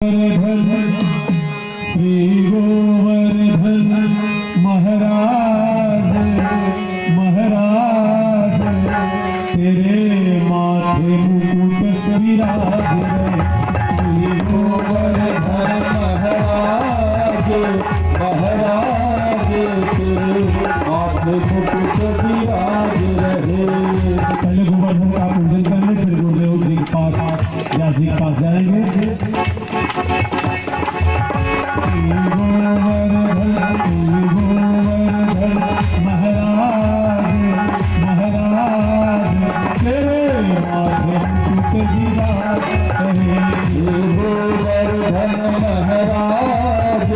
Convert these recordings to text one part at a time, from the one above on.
गोवर्धन श्री गोवर्धन महाराज महाराज तेरे माथे मुकुट विराज श्री गोवर्धन महाराज महाराज तेरे माथे मुकुट विराज रहे। पहले गोवर्धन का पूजन करने फिर गुरुदेव जी के पास व्यास जी के पास जाएंगे। महाराज महाराज तेरे माथे मुकुट विराज रहे। गोवर्धन महाराज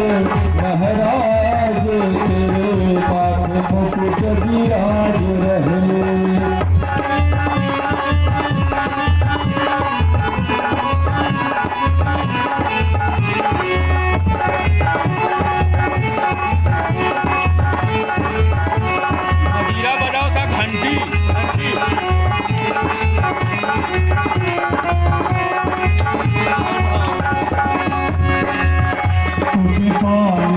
महाराज तेरे माथे मुकुट विराज रहे। पान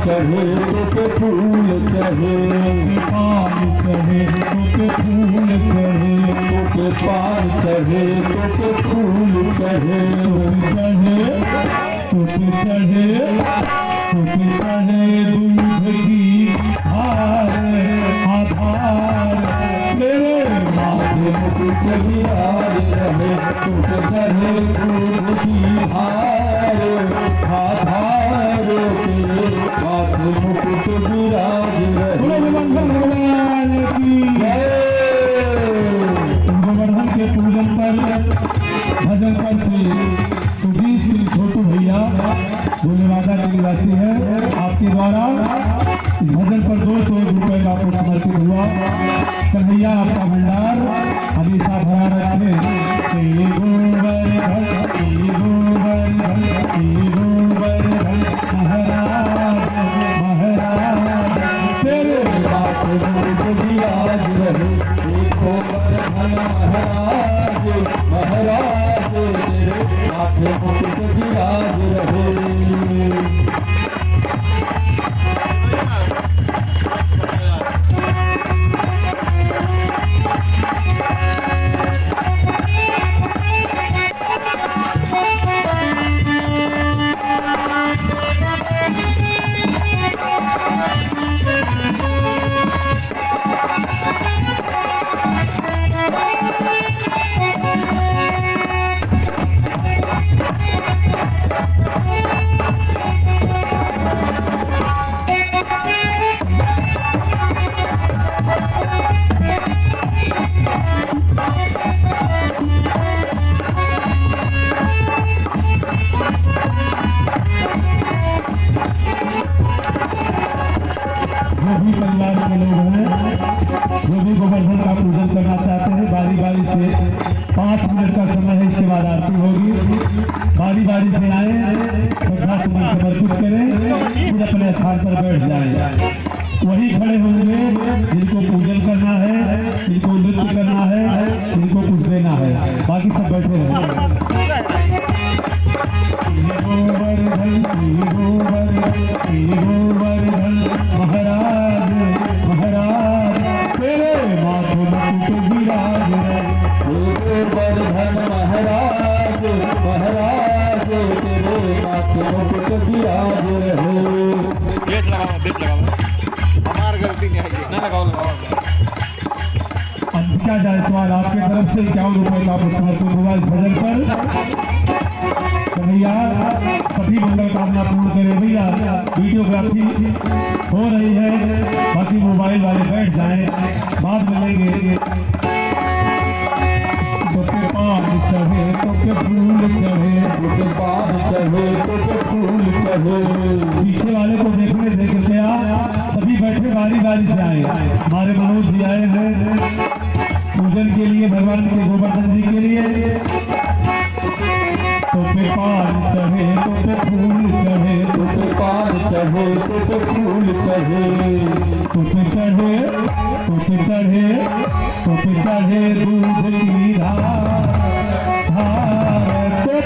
चढ़े तो फूल चढ़े पान चढ़े तो फूल चढ़े तो पान चढ़े तो फूल चढ़े चढ़े तो चढ़े दूध की धार आधार मेरे माथे मुकुट विराज रहे। तो चढ़े दूध की धार आधार तेरे माथे मुकुट विराज रहे। गोवर्धन के पूजन पर भजन पर श्री सुजीत सिंह छोटू भैया जो नेवादा के निवासी है आपके द्वारा भजन पर 200 रुपए का आपको समर्पित हुआ। कन्हैया आपका भंडार हमेशा भरा रखे। महाराज महाराज तेरे माथे मुकुट विराज रहे। महाराज महाराज तेरे माथे मुकुट विराज रहे। परिवार के लोग हैं जो भी गोवर्धन का पूजन करना चाहते हैं बारी बारी से 5 मिनट का समय है। इसके बाद आरती होगी। बारी बारी से आए श्रद्धा सुमन समर्पित करें फिर अपने स्थान पर बैठ जाएं। वही खड़े होंगे जिनको पूजन करना है जिनको नृत्य करना है जिनको कुछ देना है बाकी सब बैठे रहें। गोवर्धन महाराज महाराज तेरे माथे मुकुट विराज रहे। गोवर्धन महाराज महाराज तेरे माथे मुकुट विराज रहे। बेस लगाओ हमार गलती नहीं है ना लगाओ अंबिका जायसवाल आपके तरफ से 51 रुपए का समर्पित हुआ इस भजन पर। भैया सभी मंगल कामना पूर्ण करे। भैया वीडियोग्राफी हो रही है बाकी मोबाइल वाले बैठ जाएं बाद में लेंगे। तो पान चढ़े तो फूल चढ़े पान चढ़े तो फूल चढ़े। पीछे वाले को देखने देखते सभी बैठे बारी बारी से आए। हमारे मनोज जी आए हैं पूजन के लिए भगवान के गोवर्धन जी के लिए। तो पान चढ़े तो फूल चढ़े तो पान चढ़े तो फूल चढ़े तो चढ़े तो चढ़े दूध की धार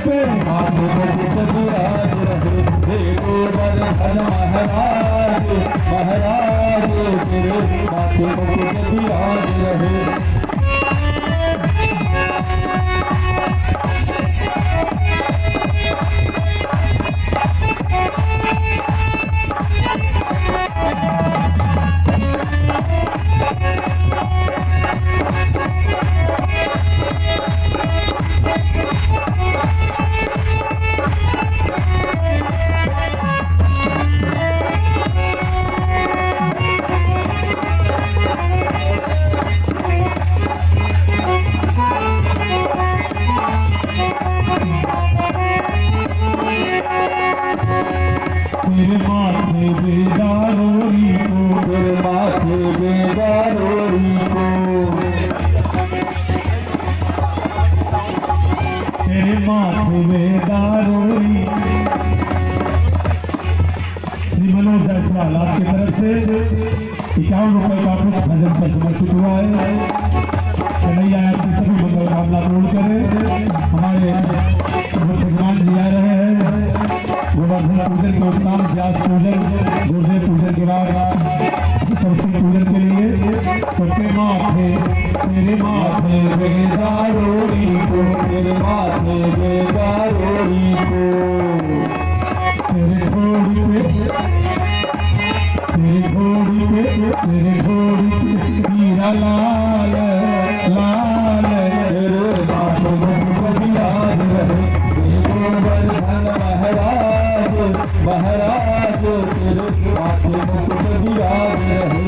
पे माथे मुकुट विराज रहे, हे गोवर्धन महाराज महाराज तेरे माथे मुकुट विराज रहे। तेरे माथे बेदारोरी को, तेरे माथे बेदारोरी को, तेरे माथे बेदारोरी। श्री मनोज जायसवाल आपकी तरफ से 51 रुपए का कुछ भजन पर समर्पित हुआ है। कन्हैया आपकी सभी मनोकामना पूर्ण करे। हमारे भगवान जी आ रहे हैं गोवर्धन पूजन के उत्तम व्यास पूजन गुरुदेव पूजन के बाद सरस्वती पूजन के लिए। सबके माथे तेरे माथे बेदारोरी को, तेरे माथे बेदारोरी को, तेरे घोड़ी पे तेरे घोड़ी पे तेरे घोड़ी पे हीरा लाल लाल। तेरे माथे मुकुट विराज रहे, हे गोवर्धन महाराज महाराज तेरे माथे मुकुट विराज रहे।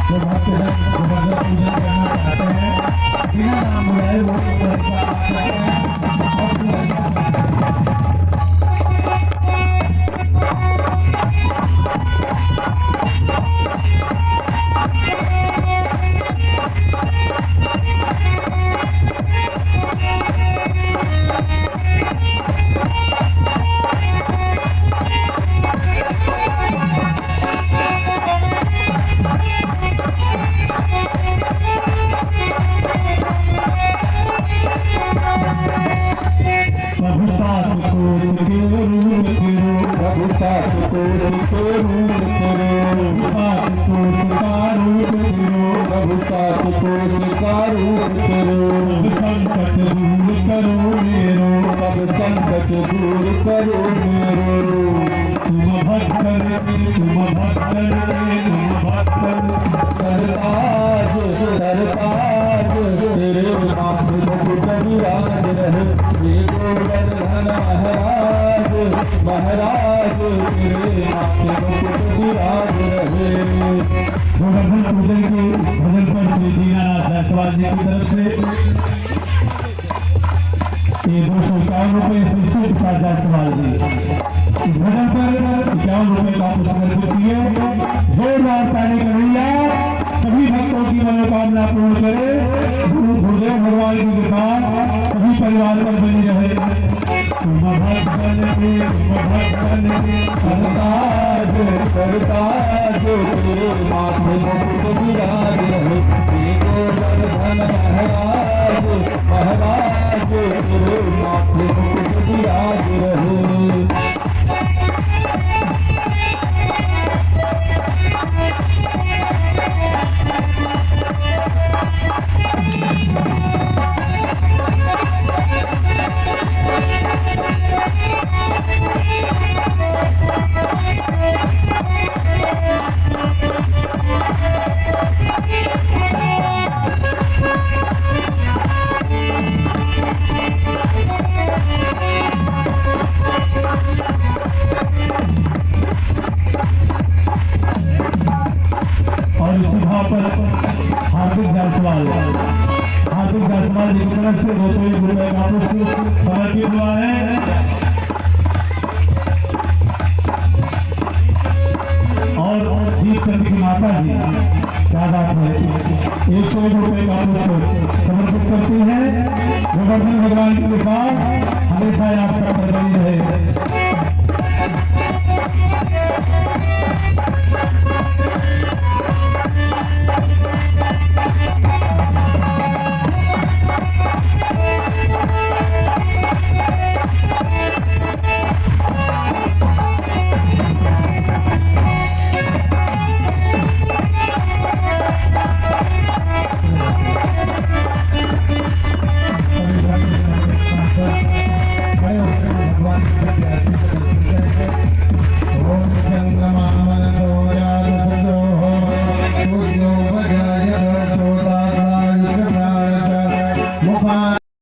जो भक्तजन गोवर्धन पूजन करना चाहते हैं बिना नाम बुलाए वो पैसा आ सकते हैं। प्रभु सास कोट के रूप करो, प्रभु सास कोट के रूप करो, सास कोट का रूप करो, प्रभु सास कोट का रूप करो, सब संकट दूर करो मेरो, सब संकट दूर करो मेरो। तुम भक्तन तुम भक्तन तुम भक्तन। सरताज सरताज तेरे माथे मुकुट विराज रहे, हे गोवर्धन महाराज महाराज तेरे माथे मुकुट विराज रहे। गोवर्धन पूजन के भजन पर श्री दीनानाथ जायसवाल जी की तरफ से ये 251 रुपये श्री शिव प्रसाद जायसवाल जी इस भजन पर 51 रुपये का पुरस्कृत किए। जोरदार ताली कन्हैया सभी भक्तों की मनोकामना पूर्ण करे। गुरुदेव भगवान की कृपा सभी परिवार पर बनी रहे। तुम भक्तन सरताज सरताज तेरे माथे मुकुट विराज रहे, हे गोवर्धन महाराज महाराज तेरे माथे मुकुट विराज रहे। हार्दिक जायसवाल जी की तरफ से 201 रुपए का पुरस्कृत समर्पित हुआ है। और जीत चंद की माता जी क्या बात है, 101 रुपए का पुष्प समर्पित करती है। गोवर्धन भगवान की कृपा हमेशा आप सब पर बनी रहे।